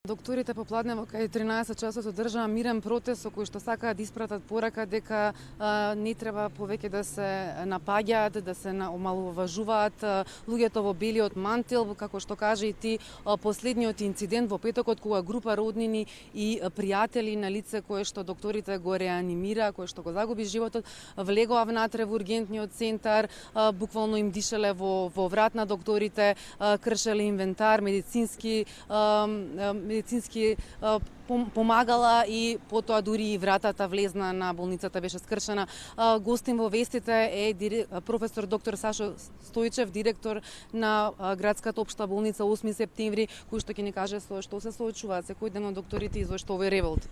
Докторите попладне кај 13 часот одржаа мирен протест со кој што сакаат да испратат порака дека не треба повеќе да се напаѓаат, да се омаловажуваат луѓето во белиот мантил, како што кажа и ти последниот инцидент во петокот кога група роднини и пријатели на лице кое што докторите го реанимира, кое што го загуби животот, влегоа внатре во ургентниот центар, буквално им дишале во врат на докторите, кршеле инвентар, медицински помагала и потоа дури и вратата влезна на болницата беше скршена. Гостин во вестите е професор доктор Сашо Стојчев, директор на градската општа болница 8 септември, кој што ќе ни каже со што се соочуваат секојдневно докторите и зошто овој револт.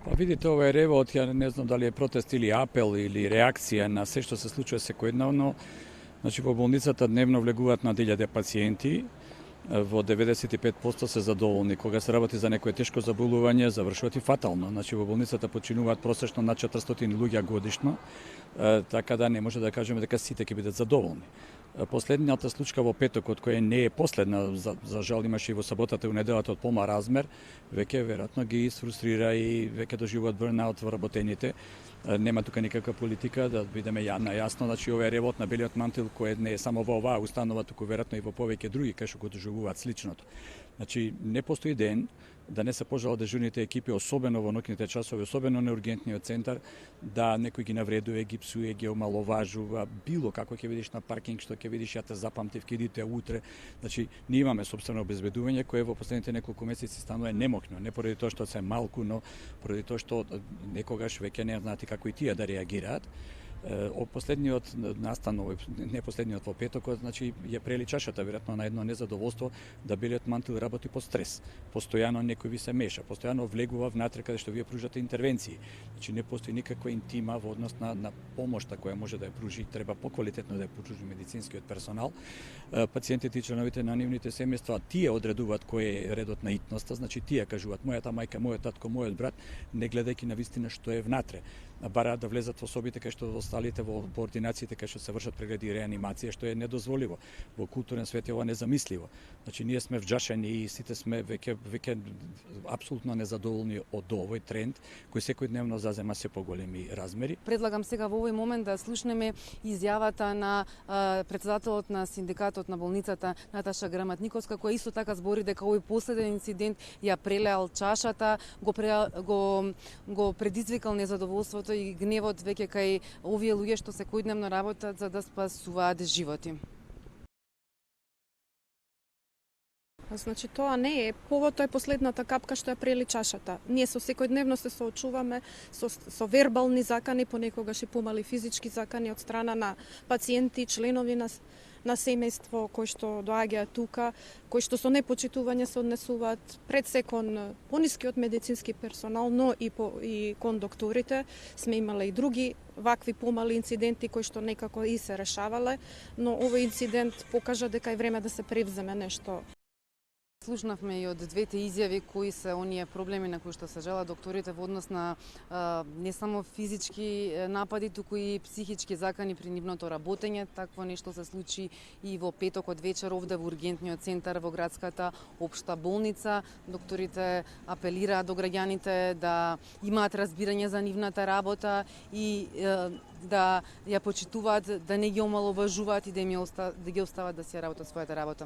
Па видите, овој револт, ја не знам дали е протест или апел или реакција на се што се случува секојдневно. Значи во болницата дневно влегуваат на 1000 пациенти. Во 95% се задоволни. Кога се работи за некое тешко заболување, завршуваат и фатално. Значи во болницата починуваат просечно над 400 луѓе годишно, така да не може да кажеме дека сите ќе бидат задоволни. Последниот случка во петокот, која не е последна, за жал имаше и во саботата и неделата од помал размер, веќе веројатно ги сфрустрира и веќе доживуваат бърнаут во работените. Нема тука никаква политика, да бидеме најасно, значи овој револт на белиот мантил кој не е само во оваа установа, туку веројатно и во повеќе други кај што го доживуваат сличното. Значи не постои ден да не се пожалат дежурните екипи, особено во ноќните часови, особено на ургентниот центар, да некој ги навредува, ги псуе, ги омаловажува, било како ќе видиш на паркинг, што ќе видиш, ја те запамтив, ќе идите утре. Значи, ние имаме собствено обезбедување кое во последните неколку месеци станува немокно, не поради тоа што се малку, но поради тоа што некогаш веќе не знаат како и тие да реагираат. Последниот настан, не последниот во петокот, значи ја прели чашата веројатно на едно незадоволство да белиот мантил работи под стрес. Постојано некој ви се меша, постојано влегува внатре каде што вие пружате интервенции. Значи не постои никаква интима во однос на помошта која може да ја пружи, треба поквалитетно да ја пружи медицинскиот персонал. Пациентите и членовите на нивните семејства тие одредуваат кој е редот на итноста, значи тие кажуваат мојата мајка, мојот татко, мојот брат, не гледајќи на вистина што е внатре. Бараат да влезат во собите кај што осталите во ординациите кај што се вршат прегледи и реанимација, што е недозволиво. Во културен свет е ова незамисливо. Значи ние сме вџашени и сите сме веќе апсолутно незадоволни од овој тренд кој секојдневно зазема се поголеми размери. Предлагам сега во овој момент да слушнеме изјавата на претседателот на синдикатот на болницата Наташа Граматниковска, која исто така збори дека овој последен инцидент ја прелеал чашата, го предизвикал незадоволството и гневот веќе кај овие луѓе што секојдневно работат за да спасуваат животи. Значи тоа не е повод, тоа е последната капка што ја прели чашата. Ние со секојдневно се соочуваме со вербални закани, понекогаш и помали физички закани од страна на пациенти, членови на семејство кои што доаѓаат тука, кои што со непочитување се однесуваат пред се кон понискиот медицински персонал, но и кон докторите. Сме имале и други вакви помали инциденти кои што некако и се решавале, но овој инцидент покажа дека е време да се превземе нешто. Слушнавме и од двете изјави кои се оние проблеми на кои што се жала докторите во однос на не само физички напади, туку и психички закани при нивното работење. Такво нешто се случи и во петокот вечер овде во ургентниот центар во градската општа болница. Докторите апелираат до граѓаните да имаат разбирање за нивната работа и да ја почитуваат, да не ги омаловажуваат и да ги остават да си работат својата работа.